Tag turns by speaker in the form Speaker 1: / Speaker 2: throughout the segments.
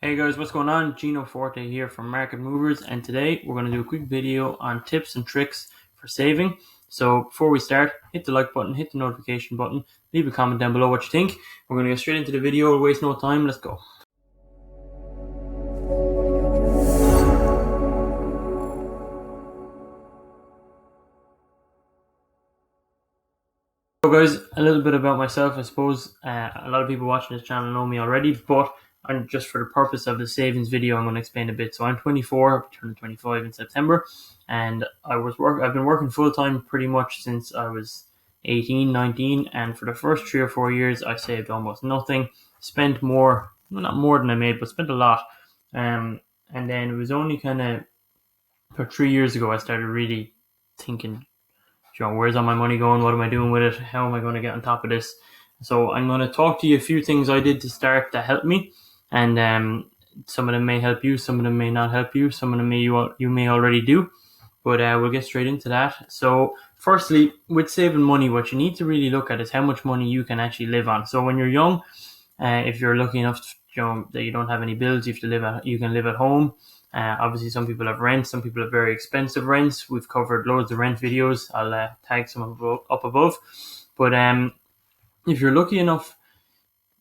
Speaker 1: Hey guys, what's going on? Gino Forte here from Market Movers, and today we're going to do a quick video on tips and tricks for saving. So before we start, hit the like button, hit the notification button, leave a comment down below what you think. We're going to get straight into the video. We'll waste no time. Let's go. So guys, a little bit about myself. I suppose a lot of people watching this channel know me already, but just for the purpose of the savings video, I'm going to explain a bit. So I'm 24, I'll turn 25 in September, and I've been working full time pretty much since I was 18, 19, and for the first 3 or 4 years, I saved almost nothing. Spent more, well, not more than I made, but spent a lot. And then it was only kind of for 3 years ago I started really thinking, where's all my money going? What am I doing with it? How am I going to get on top of this? So I'm going to talk to you a few things I did to start that helped me, and some of them may help you, some of them may not help you, some of them you may already do, but we'll get straight into that. So firstly, with saving money, what you need to really look at is how much money you can actually live on. So when you're young, if you're lucky enough that you don't have any bills, you can live at home. Obviously, some people have rent, some people have very expensive rents. We've covered loads of rent videos. I'll tag some up above. But if you're lucky enough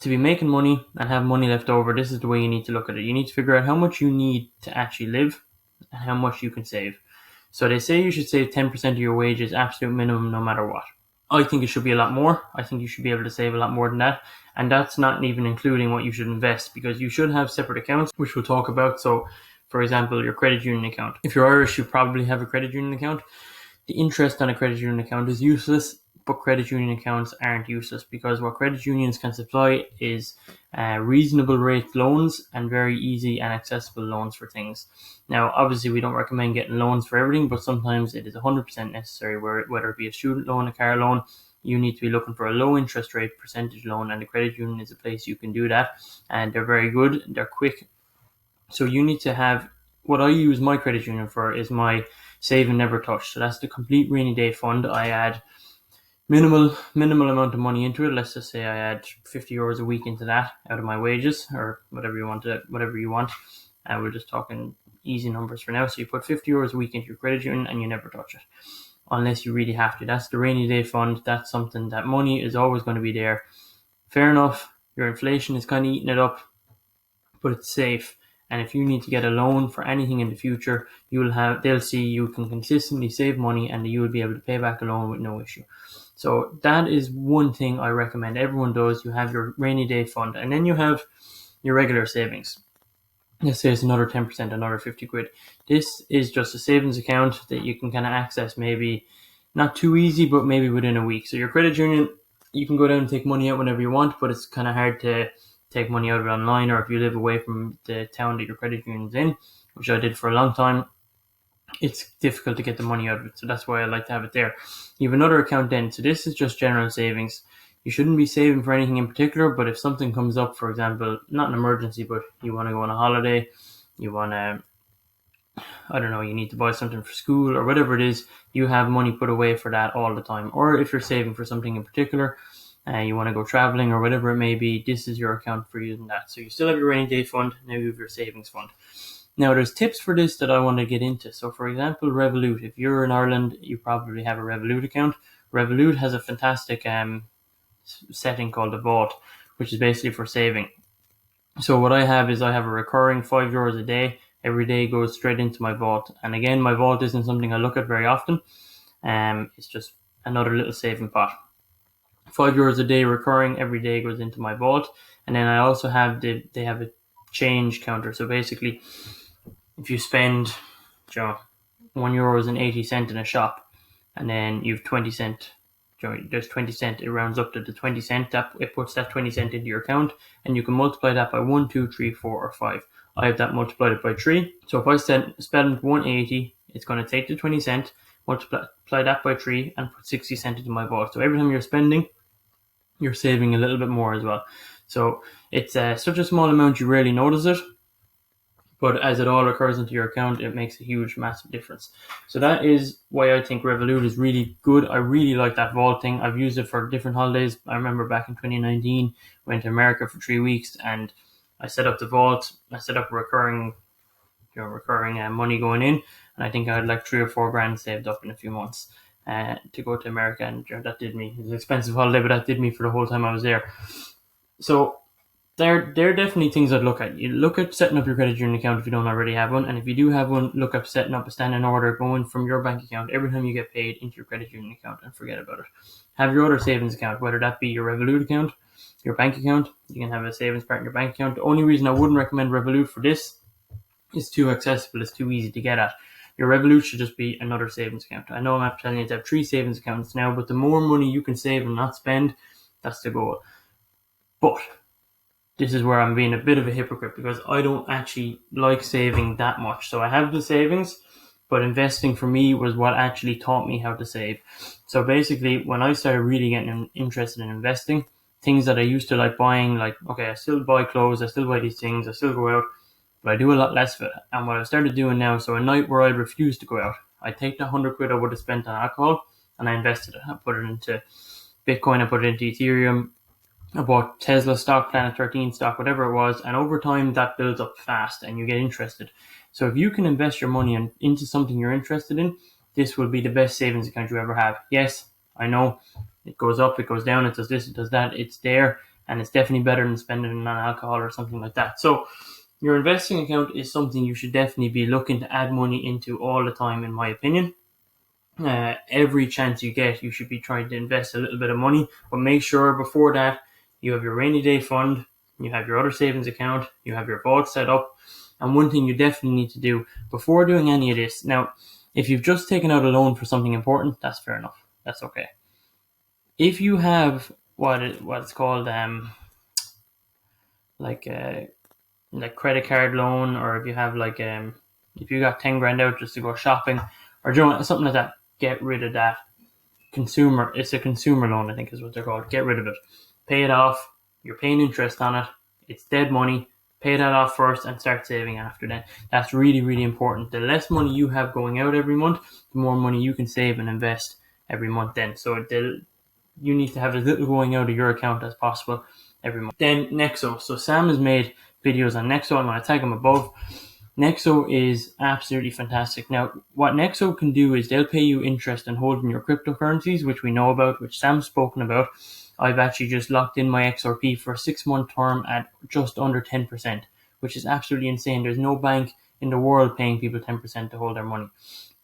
Speaker 1: to be making money and have money left over, this is the way you need to look at it. You need to figure out how much you need to actually live and how much you can save. So they say you should save 10% of your wages, absolute minimum, no matter what. I think it should be a lot more. I think you should be able to save a lot more than that. And that's not even including what you should invest, because you should have separate accounts, which we'll talk about. So for example, your credit union account. If you're Irish, you probably have a credit union account. The interest on a credit union account is useless, but credit union accounts aren't useless, because what credit unions can supply is reasonable rate loans and very easy and accessible loans for things. Now, obviously, we don't recommend getting loans for everything, but sometimes it is 100% necessary, whether it be a student loan, a car loan. You need to be looking for a low interest rate percentage loan, and the credit union is a place you can do that. And they're very good, they're quick. So you need to have, what I use my credit union for is my save and never touch. So that's the complete rainy day fund. I add minimal amount of money into it. Let's just say I add 50 euros a week into that out of my wages, or whatever you want. And we're just talking easy numbers for now. So you put 50 euros a week into your credit union and you never touch it unless you really have to. That's the rainy day fund. That's something that money is always going to be there. Fair enough, your inflation is kind of eating it up, but it's safe. And if you need to get a loan for anything in the future, they'll see you can consistently save money, and you will be able to pay back a loan with no issue. So that is one thing I recommend everyone does. You have your rainy day fund, and then you have your regular savings. Let's say it's another 10%, another 50 quid. This is just a savings account that you can kind of access, maybe not too easy, but maybe within a week. So your credit union, you can go down and take money out whenever you want, but it's kind of hard to take money out of it online, or if you live away from the town that your credit union's in, which I did for a long time, it's difficult to get the money out of it. So that's why I like to have it there. You have another account then. So this is just general savings. You shouldn't be saving for anything in particular, but if something comes up, for example, not an emergency, but you want to go on a holiday, you want to, I don't know, you need to buy something for school or whatever it is, you have money put away for that all the time. Or if you're saving for something in particular, you want to go traveling or whatever it may be, this is your account for using that. So you still have your rainy day fund, now you have your savings fund. Now there's tips for this that I want to get into. So for example, Revolut. If you're in Ireland, you probably have a Revolut account. Revolut has a fantastic setting called the Vault, which is basically for saving. So what I have a recurring €5 a day. Every day goes straight into my Vault. And again, my Vault isn't something I look at very often. It's just another little saving pot. €5 a day recurring, every day goes into my Vault. And then I also have they have a change counter. So basically, if you spend €1.80 in a shop, and then you've 20 cent, there's 20 cent, it rounds up to the 20 cent, that it puts that 20 cent into your account, and you can multiply that by 1, 2, 3, 4, or 5. I have that multiplied by 3. So if I spend 180, it's going to take the 20 cent, multiply that by 3, and put 60 cent into my Vault. So every time you're spending, you're saving a little bit more as well. So it's such a small amount, you rarely notice it, but as it all occurs into your account, it makes a huge, massive difference. So that is why I think Revolut is really good. I really like that Vault thing. I've used it for different holidays. I remember back in 2019, went to America for 3 weeks, and I set up the vault, I set up recurring money going in, and I think I had like 3 or 4 grand saved up in a few months to go to America, and that did me. It was an expensive holiday, but that did me for the whole time I was there. So there are definitely things I'd look at. You look at setting up your credit union account if you don't already have one, and if you do have one, look up setting up a standing order going from your bank account every time you get paid into your credit union account, and forget about it. Have your other savings account, whether that be your Revolut account, your bank account. You can have a savings part in your bank account. The only reason I wouldn't recommend Revolut for this is too accessible, it's too easy to get at. Your Revolut should just be another savings account. I know I'm telling you to have 3 savings accounts now, but the more money you can save and not spend, that's the goal. But this is where I'm being a bit of a hypocrite, because I don't actually like saving that much. So I have the savings, but investing for me was what actually taught me how to save. So basically, when I started really getting interested in investing, things that I used to like buying, like, okay, I still buy clothes, I still buy these things, I still go out, but I do a lot less of it. And what I've started doing now, so a night where I refuse to go out, I take the 100 quid I would have spent on alcohol and I invested it. I put it into Bitcoin, I put it into Ethereum, I bought Tesla stock, Planet 13 stock, whatever it was, and over time that builds up fast and you get interested. So if you can invest your money into something you're interested in, this will be the best savings account you ever have. Yes, I know it goes up, it goes down, it does this, it does that, it's there, and it's definitely better than spending it on alcohol or something like that. So your investing account is something you should definitely be looking to add money into all the time, in my opinion. Every chance you get, you should be trying to invest a little bit of money, but make sure before that you have your rainy day fund, you have your other savings account, you have your vault set up. And one thing you definitely need to do before doing any of this, now, if you've just taken out a loan for something important, that's fair enough. That's okay. If you have what's called like credit card loan, or if you have if you got 10 grand out just to go shopping, or something like that, get rid of that. It's a consumer loan, I think is what they're called. Get rid of it. Pay it off. You're paying interest on it. It's dead money. Pay that off first and start saving after that. That's really, really important. The less money you have going out every month, the more money you can save and invest every month then. So you need to have as little going out of your account as possible every month. Then Nexo. So Sam has made videos on Nexo. I'm going to tag him above. Nexo is absolutely fantastic. Now, what Nexo can do is they'll pay you interest on holding your cryptocurrencies, which we know about, which Sam's spoken about. I've actually just locked in my XRP for a 6-month term at just under 10%, which is absolutely insane. There's no bank in the world paying people 10% to hold their money.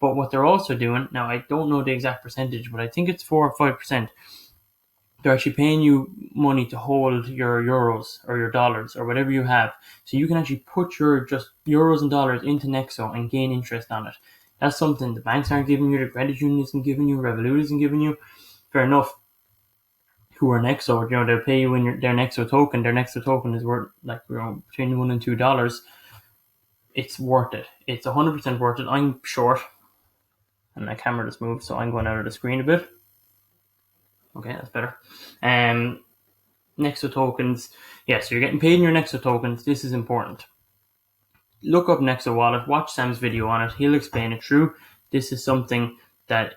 Speaker 1: But what they're also doing, now I don't know the exact percentage, but I think it's 4 or 5%. They're actually paying you money to hold your euros or your dollars or whatever you have. So you can actually put your just euros and dollars into Nexo and gain interest on it. That's something the banks aren't giving you, the credit union isn't giving you, Revolut isn't giving you. Fair enough. Who are Nexo, they'll pay you in their Nexo token. Their Nexo token is worth between $1 and $2. It's worth it. It's 100% worth it. I'm short, and my camera just moved, so I'm going out of the screen a bit. Okay, that's better. Nexo tokens. Yeah, so you're getting paid in your Nexo tokens. This is important. Look up Nexo Wallet. Watch Sam's video on it. He'll explain it through. This is something that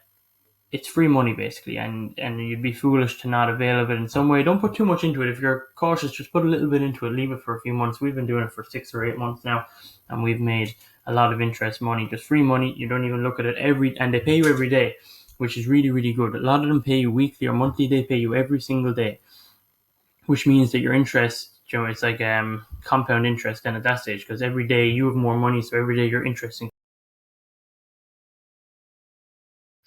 Speaker 1: it's free money basically, and you'd be foolish to not avail of it in some way. Don't put too much into it. If you're cautious, just put a little bit into it. Leave it for a few months. We've been doing it for 6 or 8 months now, and we've made a lot of interest money, just free money. You don't even look at it and they pay you every day, which is really, really good. A lot of them pay you weekly or monthly. They pay you every single day, which means that your interest, it's like compound interest then at that stage, because every day you have more money, so every day your interest in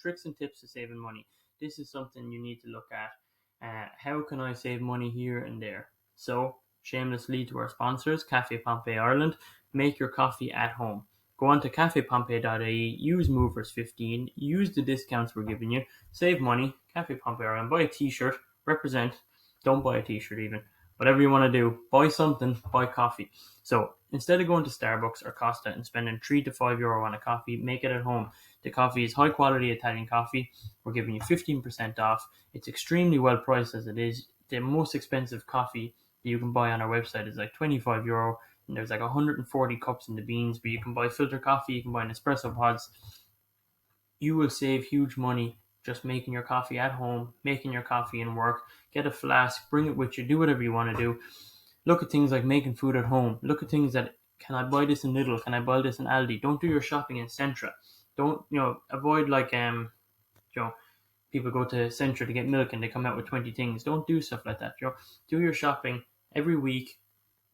Speaker 1: tricks and tips to saving money. This is something you need to look at. How can I save money here and there? So, shameless lead to our sponsors, Caffe Pompeii Ireland. Make your coffee at home. Go on to caffepompeii.ie, use Movers15, use the discounts we're giving you, save money, Caffe Pompeii Ireland, buy a t-shirt, represent, don't buy a t-shirt even. Whatever you want to do, buy something, buy coffee. So instead of going to Starbucks or Costa and spending €3 to €5 on a coffee, make it at home. The coffee is high quality Italian coffee. We're giving you 15% off. It's extremely well priced as it is. The most expensive coffee that you can buy on our website is like €25, and there's like 140 cups in the beans, but you can buy filter coffee, you can buy Nespresso pods. You will save huge money just making your coffee at home, making your coffee in work. Get a flask, bring it with you, do whatever you want to do. Look at things like making food at home. Look at things that, can I buy this in Lidl? Can I buy this in Aldi? Don't do your shopping in Centra. Don't, avoid like, people go to Centra to get milk and they come out with 20 things. Don't do stuff like that. Do your shopping every week,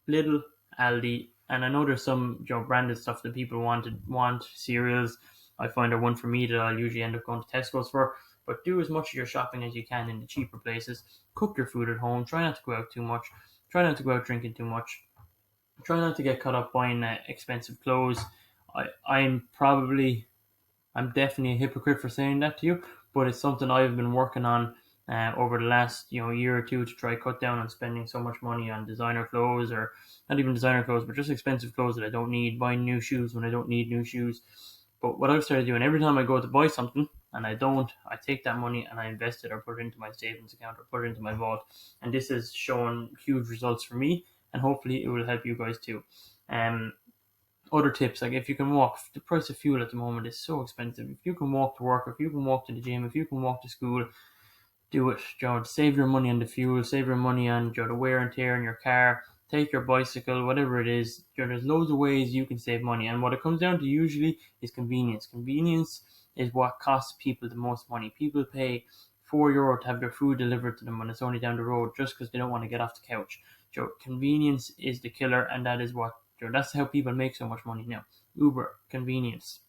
Speaker 1: Lidl, Aldi, and I know there's some branded stuff that people want cereals. I find are one for me that I'll usually end up going to Tesco's for. But do as much of your shopping as you can in the cheaper places. Cook your food at home. Try not to go out too much. Try not to go out drinking too much. Try not to get caught up buying expensive clothes. I'm probably I'm definitely a hypocrite for saying that to you, but it's something I've been working on over the last year or two to try cut down on spending so much money on designer clothes, or not even designer clothes, but just expensive clothes that I don't need. Buying new shoes when I don't need new shoes. But what I've started doing, every time I go to buy something and I take that money and I invest it or put it into my savings account or put it into my vault. And this has shown huge results for me, and hopefully it will help you guys too. Other tips, like if you can walk, the price of fuel at the moment is so expensive. If you can walk to work, if you can walk to the gym, if you can walk to school, do it. Save your money on the fuel, save your money on the wear and tear in your car. Take your bicycle, whatever it is. There's loads of ways you can save money, and what it comes down to usually is convenience. Convenience is what costs people the most money. People pay €4 to have their food delivered to them when it's only down the road, just because they don't want to get off the couch. Convenience is the killer, and that is what that's how people make so much money now. Uber, convenience.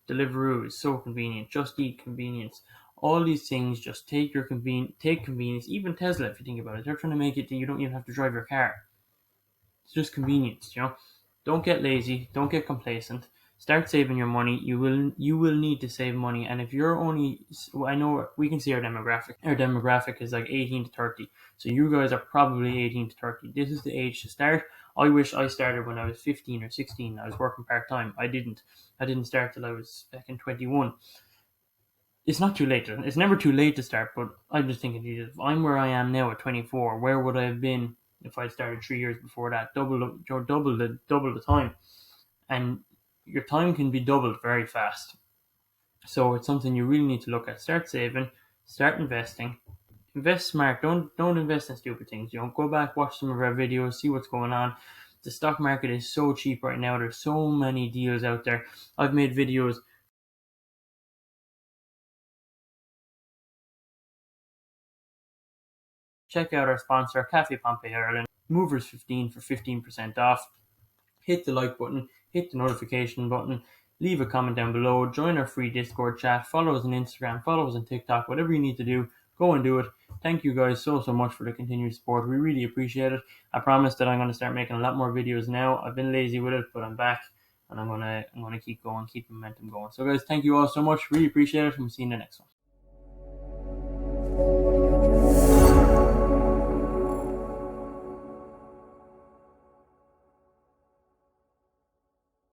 Speaker 1: Deliveroo is so convenient. Just Eat, convenience. All these things just take convenience. Even Tesla, if you think about it, they're trying to make it that you don't even have to drive your car. It's just convenience. Don't get lazy. Don't get complacent. Start saving your money. You will need to save money. And if you're I know we can see our demographic. Our demographic is like 18 to 30. So you guys are probably 18 to 30. This is the age to start. I wish I started when I was 15 or 16. I was working part time. I didn't start till I was back in 21. It's not too late. It's never too late to start. But I'm just thinking, if I'm where I am now at 24, where would I have been if I started 3 years before that? Double the time. And your time can be doubled very fast. So it's something you really need to look at. Start saving, start investing, invest smart. Don't invest in stupid things. Go back, watch some of our videos, see what's going on. The stock market is so cheap right now. There's so many deals out there. I've made videos. Check out our sponsor, Caffe Pompeii Ireland. Movers 15 for 15% off. Hit the like button, hit the notification button, leave a comment down below, join our free Discord chat, follow us on Instagram, follow us on TikTok, whatever you need to do, go and do it. Thank you guys so much for the continued support. We really appreciate it. I promise that I'm going to start making a lot more videos now. I've been lazy with it, but I'm back, and I'm gonna keep going, keep the momentum going. So guys, thank you all so much. Really appreciate it, and we'll see you in the next one.